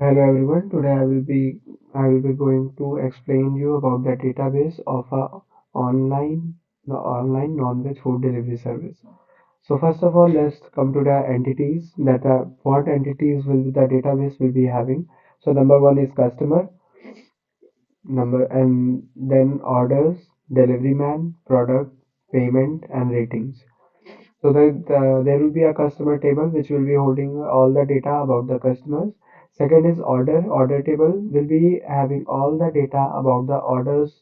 Hello everyone. Today I will be going to explain you about the database of a online online non-veg food delivery service. So first of all, let's come to the entities that what entities will the database will be having. So number one is customer, number and then orders, delivery man, product, payment, and ratings. So there will be a customer table which will be holding all the data about the customers. Second is order. Order table will be having all the data about the orders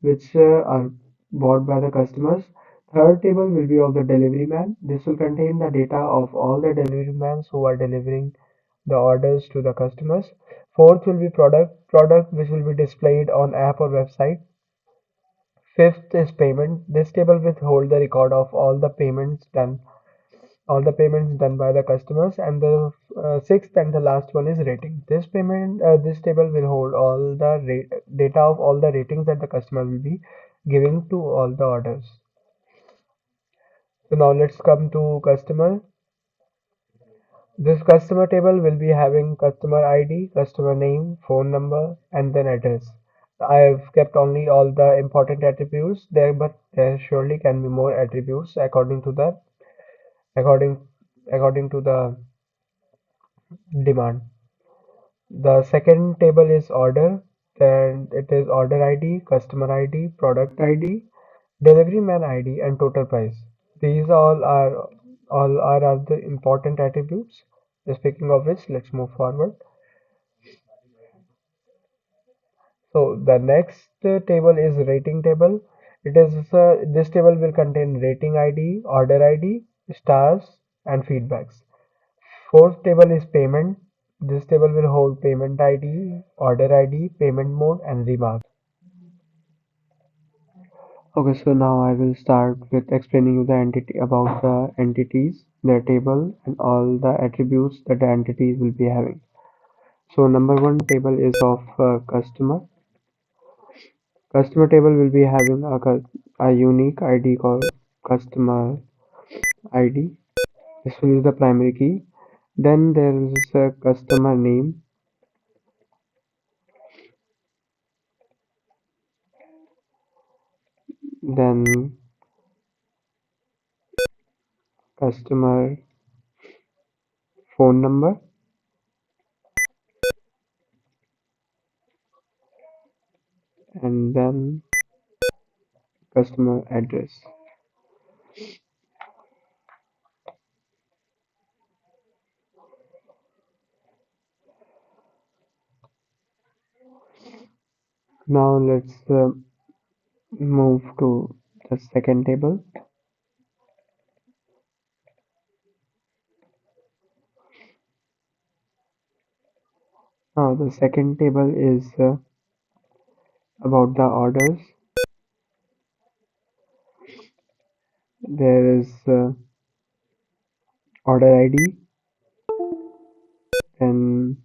which are bought by the customers. Third table will be of the delivery man. This will contain the data of all the delivery men who are delivering the orders to the customers. Fourth will be product. Product which will be displayed on app or website. Fifth is payment. This table will hold the record of all the payments done by the customers, and the sixth and the last one is rating. This table will hold all the data of all the ratings that the customer will be giving to all the orders. So now let's come to customer. This customer table will be having customer ID, customer name, phone number, and then address. I have kept only all the important attributes there, but there surely can be more attributes according according to the demand. The second table is order, then it is order ID, customer ID, product ID, delivery man ID, and total price. These all are the important attributes. Speaking of which, let's move forward. So the next table is rating table. This table will contain rating ID, order ID, stars, and feedbacks. Fourth table is payment. This table will hold payment ID, order ID, payment mode, and remarks. Okay, so now I will start with explaining you the entity about the entities, their table, and all the attributes that the entities will be having. So number one table is of customer. Customer table will be having a unique ID called customer ID. This will be the primary key. Then there is a customer name, then customer phone number, and then customer address. Now let's move to the second table. Now the second table is about the orders. There is order ID, then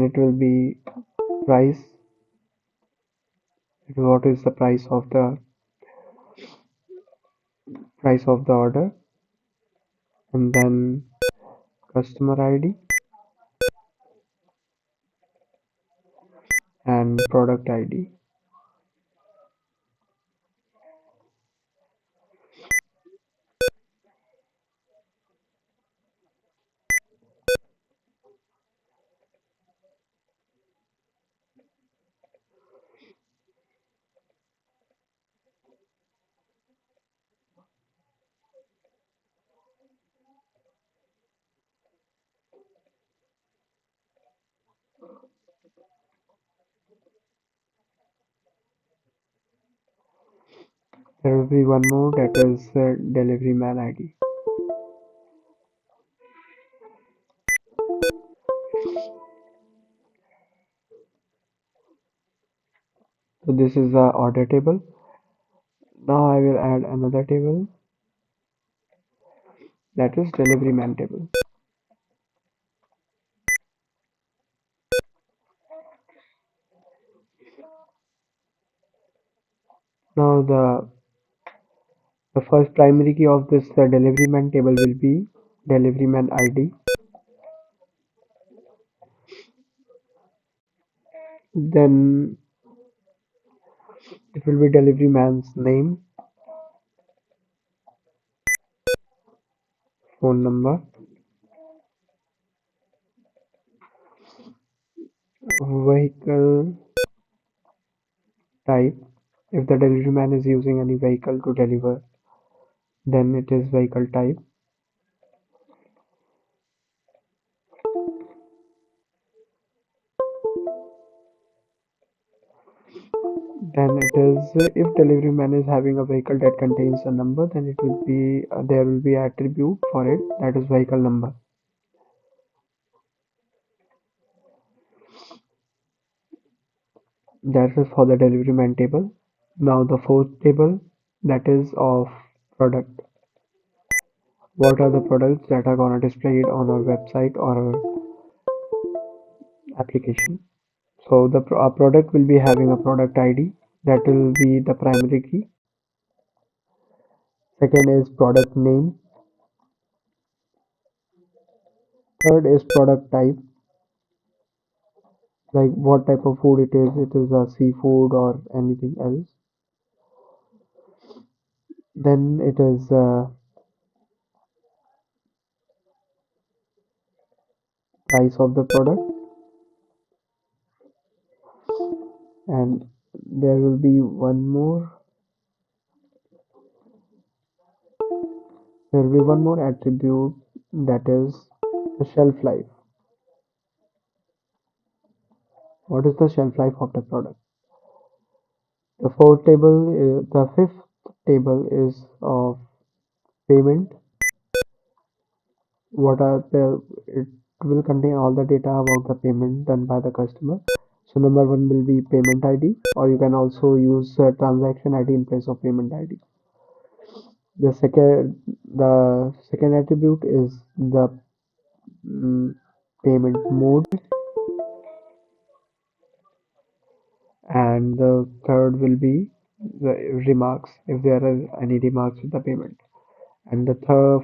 it will be price. What is the price of the order, and then customer ID and product ID. There will be one more, that is delivery man ID. So this is the order table. Now I will add another table, that is delivery man table. Now The first primary key of this delivery man table will be delivery man ID. Then it will be delivery man's name, phone number, vehicle type. If the delivery man is using any vehicle to deliver, then it is vehicle type. Then it is if delivery man is having a vehicle that contains a number, then it will be there will be attribute for it, that is vehicle number. That is for the delivery man table. Now the fourth table, that is of product. What are the products that are gonna displayed on our website or our application? So the our product will be having a product ID, that will be the primary key. Second is product name. Third is product type, like what type of food it is. It is a seafood or anything else. Then it is price of the product, and there will be one more. There will be one more attribute, that is the shelf life. What is the shelf life of the product? The fifth table is of payment. It will contain all the data about the payment done by the customer. So number one will be payment ID, or you can also use transaction ID in place of payment ID. The second attribute is the mm, payment mode, and the third will be the remarks, if there are any remarks with the payment. And the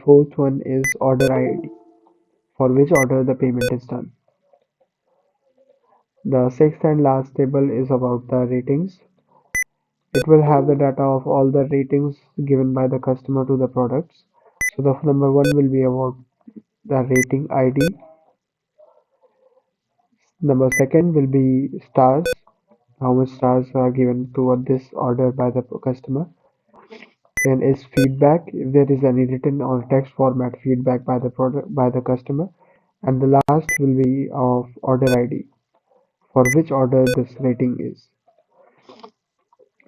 fourth one is order ID, for which order the payment is done. The sixth and last table is about the ratings. It will have the data of all the ratings given by the customer to the products. So the number one will be about the rating ID. Number second will be stars, how much stars are given to this order by the customer. Then is feedback, if there is any written or text format feedback by the product by the customer. And the last will be of order ID, for which order this rating is.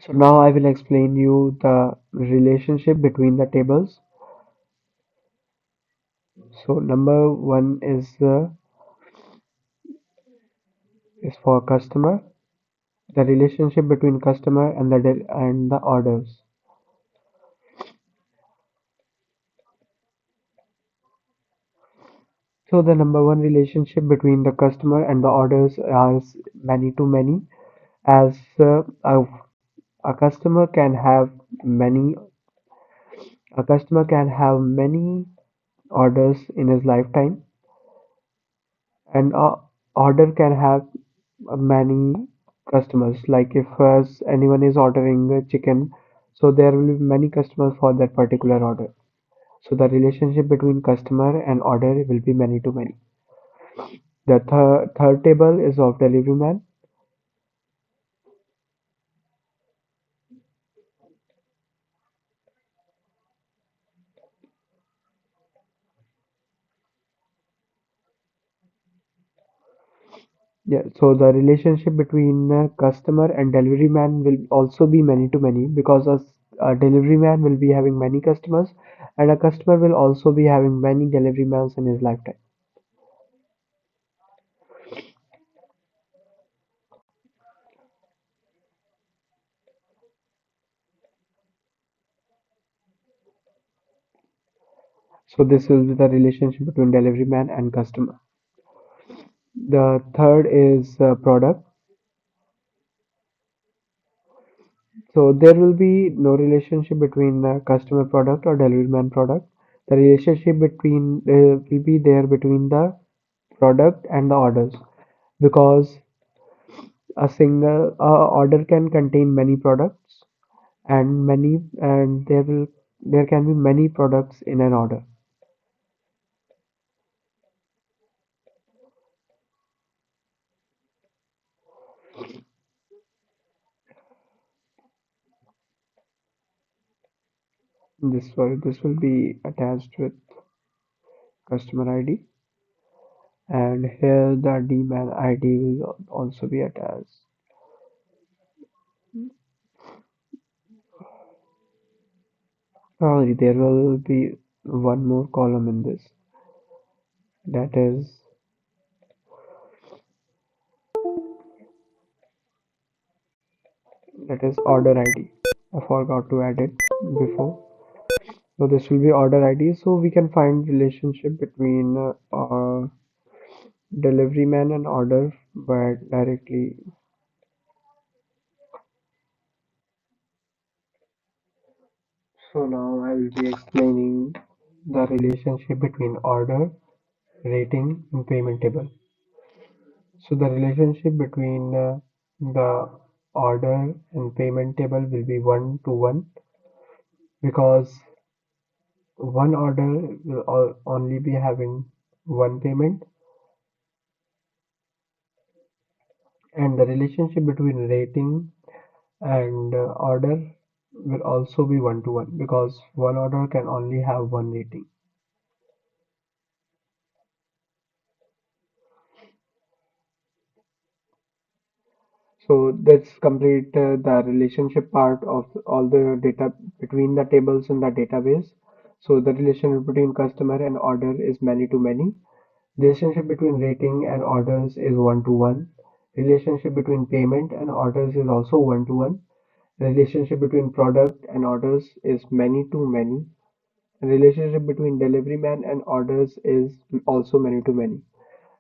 So now I will explain you the relationship between the tables. So number one is for customer, the relationship between customer and the orders. So the number one relationship between the customer and the orders is many to many, as a customer can have many a customer can have many orders in his lifetime, and a order can have many customers. Like if anyone is ordering chicken, so there will be many customers for that particular order. So the relationship between customer and order will be many to many. The third table is of delivery man. Yeah, so the relationship between customer and delivery man will also be many to many, because a delivery man will be having many customers, and a customer will also be having many delivery mans in his lifetime. So this will be the relationship between delivery man and customer. The third is product. So there will be no relationship between the customer product or delivery man product. The relationship between will be there between the product and the orders, because a single order can contain many products, and there can be many products in an order. This will be attached with customer ID, and here the dman ID will also be attached. There will be one more column in this, that is order ID. I forgot to add it before. So this will be order ID. So we can find relationship between delivery man and order by directly. So now I will be explaining the relationship between order, rating, and payment table. So the relationship between the order and payment table will be 1 to 1, because one order will only be having one payment, and the relationship between rating and order will also be 1 to 1, because one order can only have one rating. So let's complete the relationship part of all the data between the tables in the database. So the relationship between customer and order is many to many. Relationship between rating and orders is 1 to 1. Relationship between payment and orders is also 1 to 1. Relationship between product and orders is many to many. Relationship between delivery man and orders is also many to many.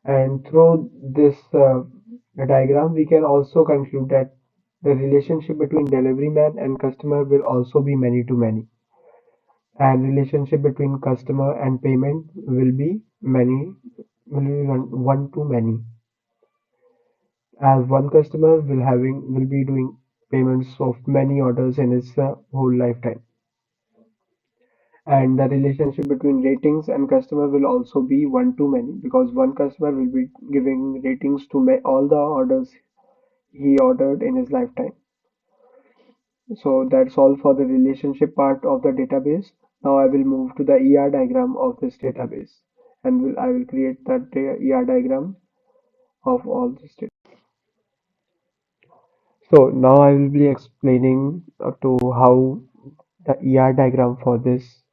And through this diagram, we can also conclude that the relationship between delivery man and customer will also be many to many. And relationship between customer and payment will be one to many. As one customer will be doing payments of many orders in his whole lifetime. And the relationship between ratings and customer will also be one to many, because one customer will be giving ratings to all the orders he ordered in his lifetime. So that's all for the relationship part of the database. Now I will move to the ER diagram of this database, and I will create that ER diagram of all this data. So now I will be explaining to how the ER diagram for this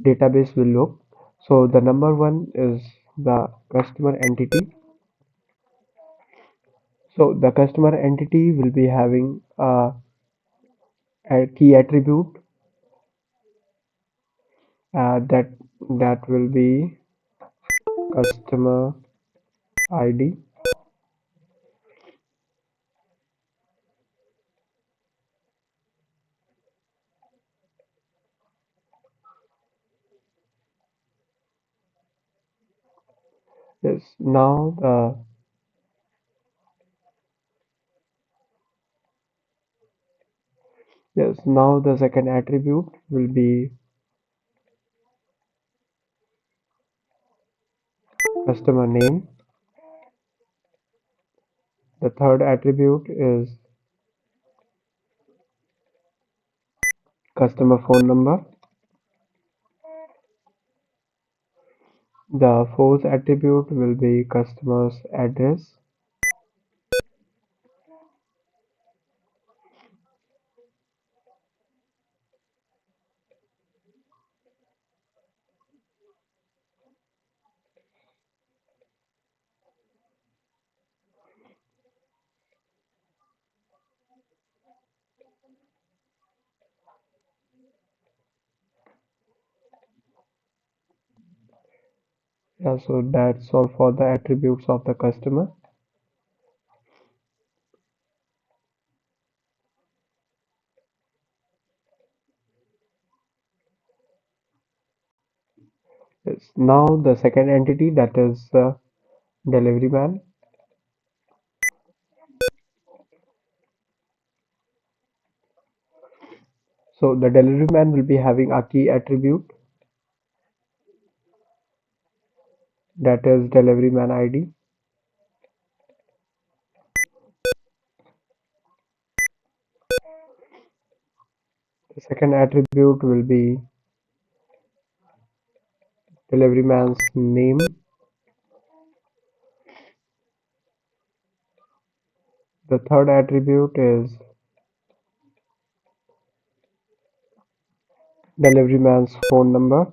database will look. So the number one is the customer entity. So the customer entity will be having a key attribute that will be customer ID. Yes. Now the second attribute will be customer name. The third attribute is customer phone number. The fourth attribute will be customer's address. Yeah, so that's all for the attributes of the customer. Yes. Now the second entity, that is delivery man. So the delivery man will be having a key attribute, that is delivery man ID. The second attribute will be delivery man's name. The third attribute is delivery man's phone number.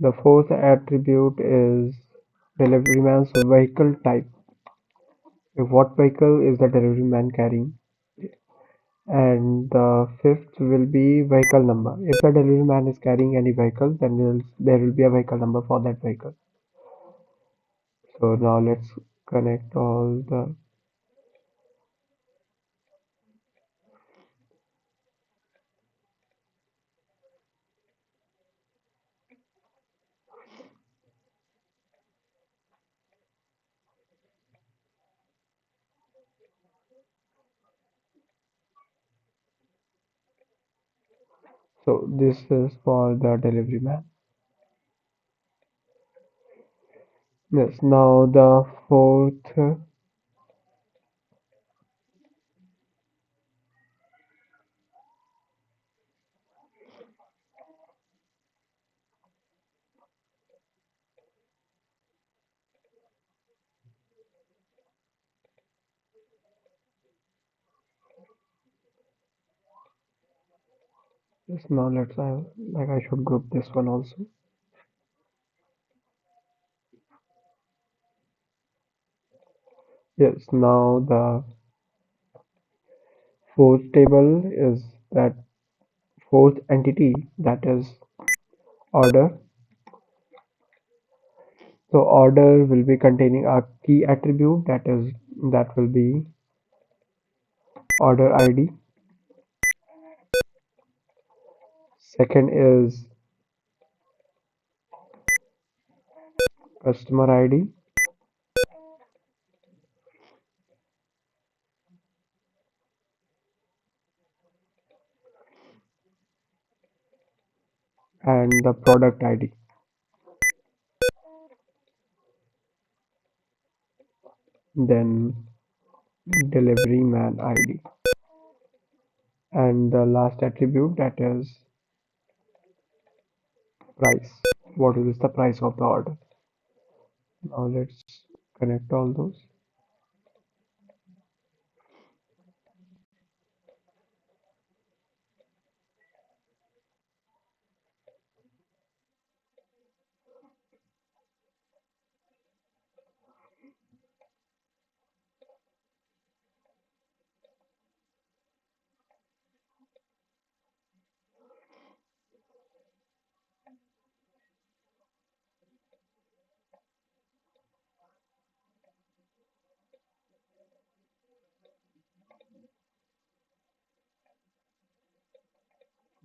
The fourth attribute is delivery man's vehicle type. What vehicle is the delivery man carrying? And the fifth will be vehicle number. If the delivery man is carrying any vehicle, then there will be a vehicle number for that vehicle. So now let's connect all the. So this is for the delivery man. Yes, now the fourth. Yes, now let's like I should group this one also. Yes, now the fourth table is that fourth entity, that is order. So order will be containing a key attribute, that will be order ID. Second is customer ID. And the product ID. Then delivery man ID. And the last attribute, that is price. What is the price of the order? Now let's connect all those.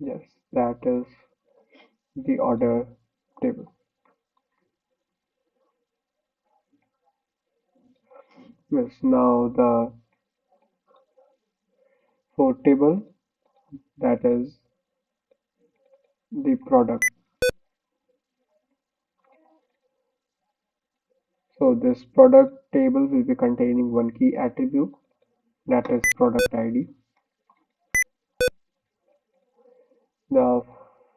Yes, that is the order table. Yes, now the fourth table, that is the product. So this product table will be containing one key attribute, that is product ID. The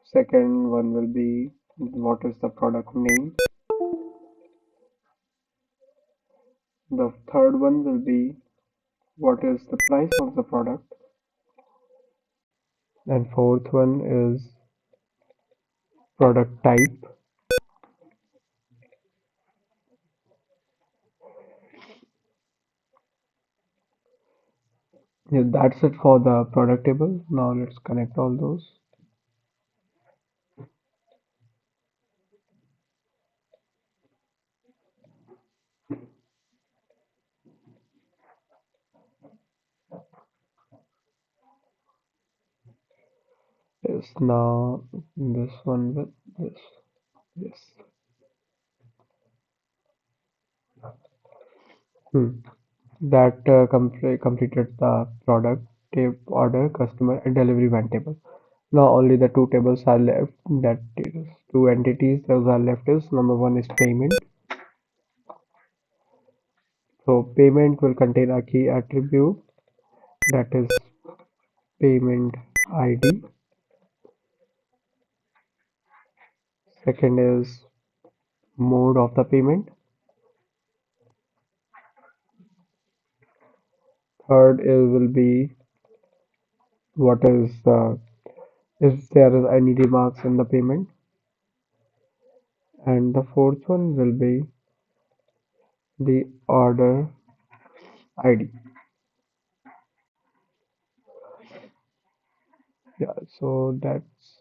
second one will be what is the product name. The third one will be what is the price of the product. And fourth one is product type. Yeah, that's it for the product table. Now let's connect all those. Yes, now this one with this. Yes. Hmm. That completed the product, tape, order, customer, and delivery one table. Now only the two tables are left. That is two entities. Those are left is number one is payment. So payment will contain a key attribute that is payment ID. Second is mode of the payment. Third is will be what is if there is any remarks in the payment, and the fourth one will be the order ID. Yeah, so that's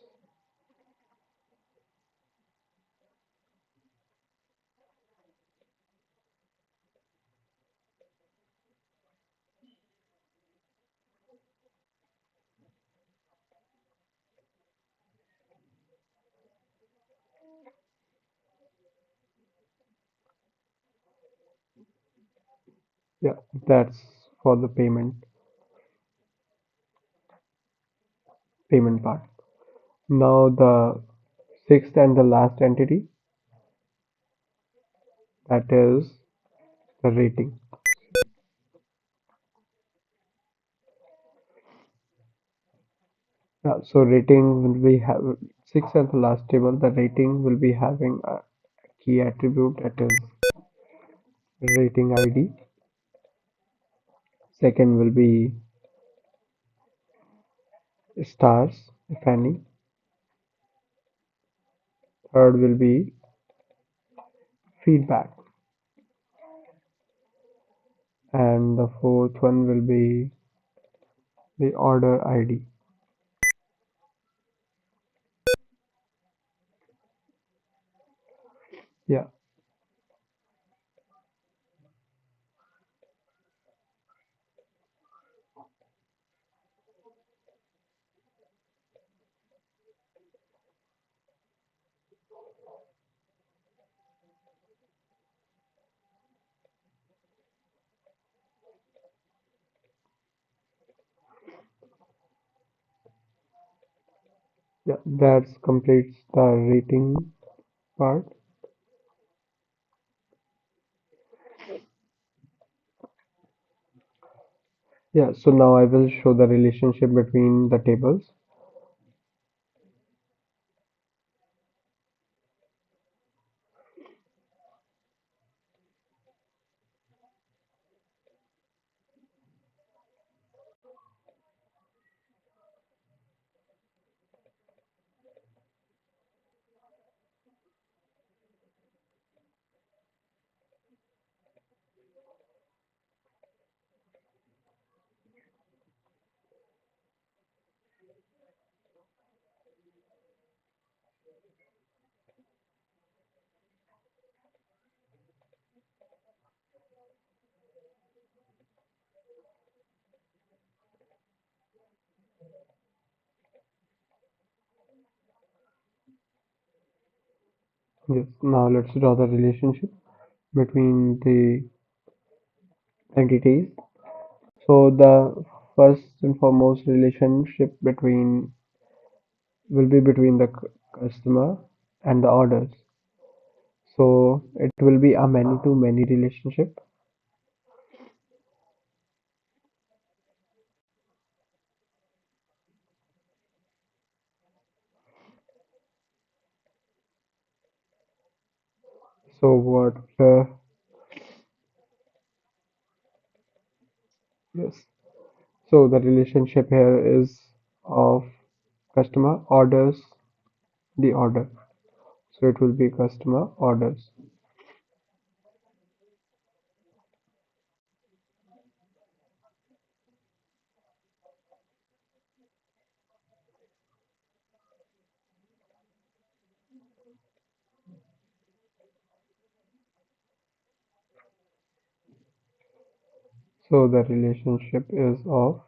yeah, that's for the payment part. Now the sixth and the last entity, that is the rating. Yeah, so rating will be have sixth and the last table. The rating will be having a key attribute that is rating ID. Second will be stars, if any. Third will be feedback, and the fourth one will be the order ID. Yeah, yeah, that completes the rating part. Yeah, so now I will show the relationship between the tables. Yes, now let's draw the relationship between the entities. So the first and foremost relationship between will be between the customer and the orders. So it will be a many to many relationship. So what? Yes. So the relationship here is of customer orders the order. So it will be customer orders. So the relationship is of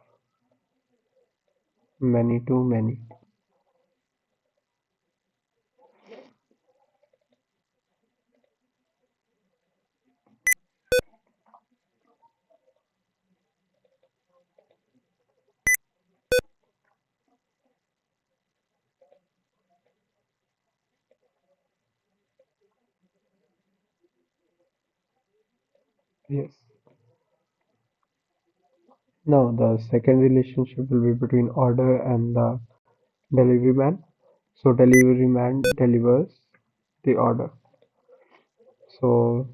many to many. Yes. Now the second relationship will be between order and the delivery man. So delivery man delivers the order. So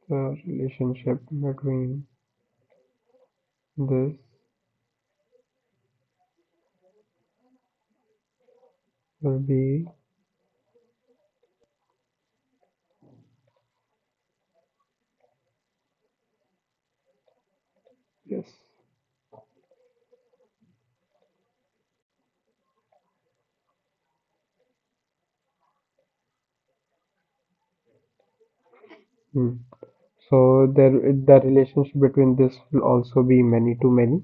the relationship between this will be, yes. Hmm. So there the relationship between this will also be many to many.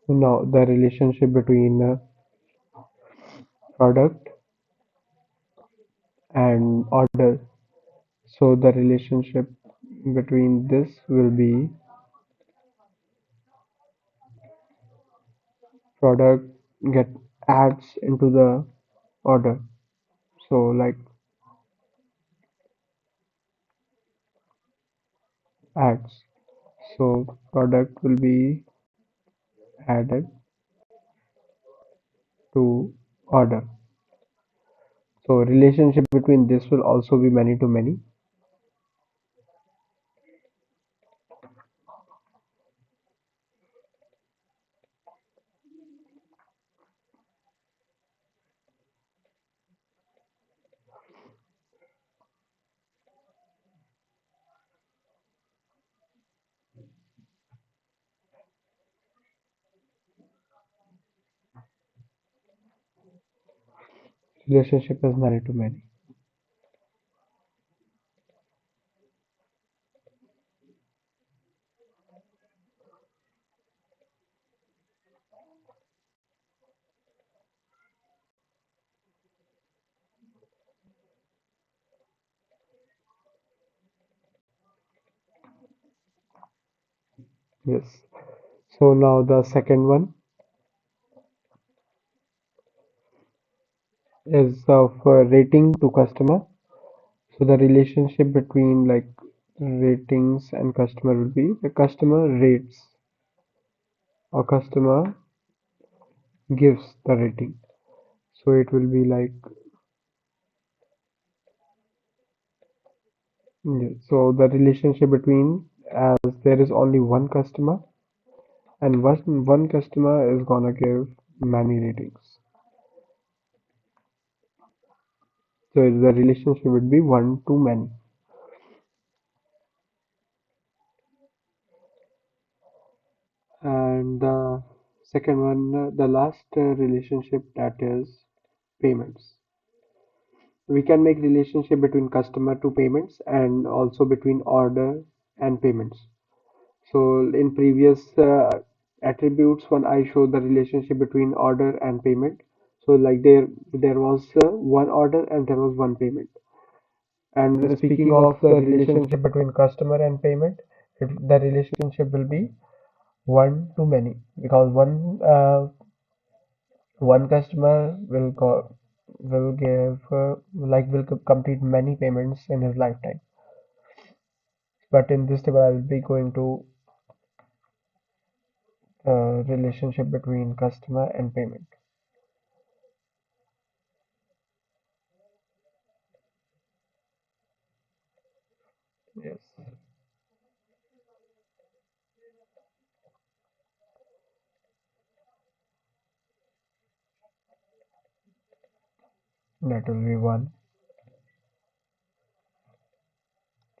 Now the relationship between product and order. So the relationship between this will be product get adds into the order. So like adds. So product will be added to order. So relationship between this will also be many to many. Relationship is many to many. Yes. So now the second one is of rating to customer. So the relationship between like ratings and customer will be the customer rates or customer gives the rating. So it will be like, yeah, so the relationship between, as there is only one customer and one customer is gonna give many ratings. So the relationship would be one to many. And the second one, the last relationship, that is payments. We can make relationship between customer to payments and also between order and payments. So in previous attributes, when I show the relationship between order and payment, so like there was one order and there was one payment. And speaking of the relationship between customer and payment, the relationship will be one to many, because one customer will give complete many payments in his lifetime. But in this table, I will be going to relationship between customer and payment. Yes, that will be one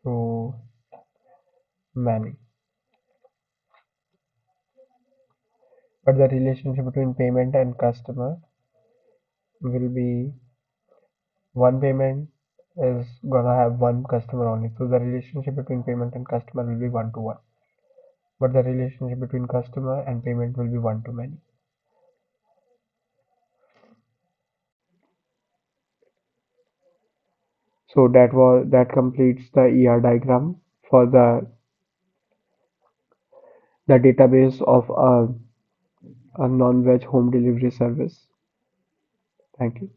to many. But the relationship between payment and customer will be one payment is gonna have one customer only. So the relationship between payment and customer will be one to one. But the relationship between customer and payment will be one to many. So that completes the ER diagram for the database of a non-veg home delivery service. Thank you.